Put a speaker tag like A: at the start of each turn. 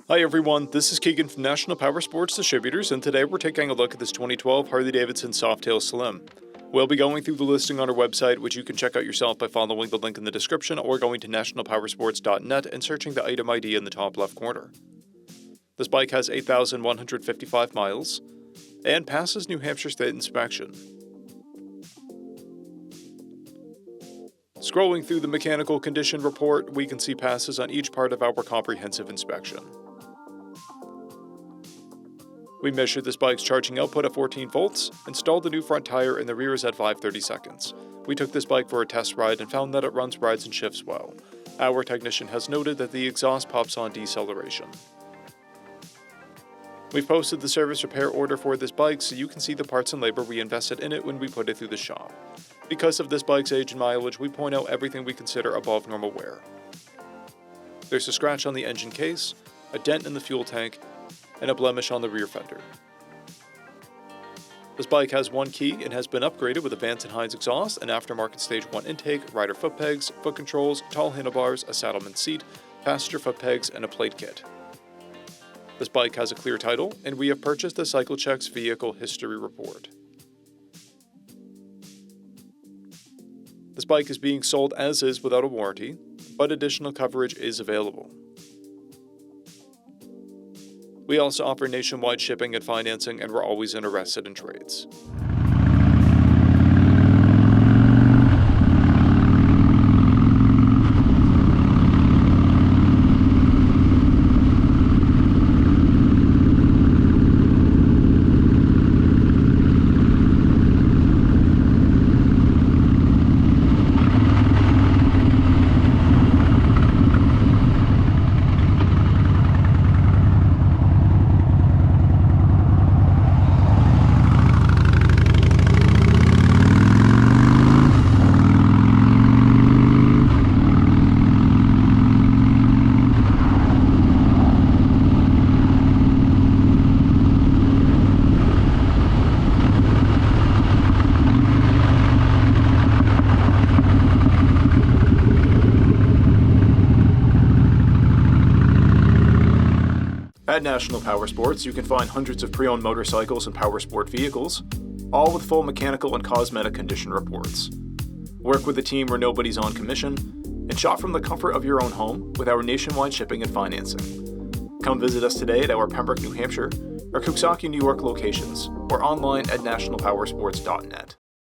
A: Hi everyone, this is Keegan from National Powersports Distributors, and today we're taking a look at this 2012 Harley-Davidson Softail Slim. We'll be going through the listing on our website, which you can check out yourself by following the link in the description or going to nationalpowersports.net and searching the item ID in the top left corner. This bike has 8,155 miles and passes New Hampshire State inspection. Scrolling through the mechanical condition report, we can see passes on each part of our comprehensive inspection. We measured this bike's charging output at 14 volts, installed the new front tire, and the rear is at 5/30 seconds. We took this bike for a test ride and found that it runs, rides, and shifts well. Our technician has noted that the exhaust pops on deceleration. We've posted the service repair order for this bike so you can see the parts and labor we invested in it when we put it through the shop. Because of this bike's age and mileage, we point out everything we consider above normal wear. There's a scratch on the engine case, a dent in the fuel tank, and a blemish on the rear fender. This bike has one key and has been upgraded with a Vance & Hines exhaust, an aftermarket Stage 1 intake, rider foot pegs, foot controls, tall handlebars, a saddleman seat, passenger foot pegs, and a plate kit. This bike has a clear title, and we have purchased the CycleCheck's vehicle history report. This bike is being sold as is without a warranty, but additional coverage is available. We also offer nationwide shipping and financing, and we're always interested in trades. At National Powersports, you can find hundreds of pre-owned motorcycles and powersport vehicles, all with full mechanical and cosmetic condition reports. Work with a team where nobody's on commission, and shop from the comfort of your own home with our nationwide shipping and financing. Come visit us today at our Pembroke, New Hampshire, or Coxsackie, New York locations, or online at nationalpowersports.net.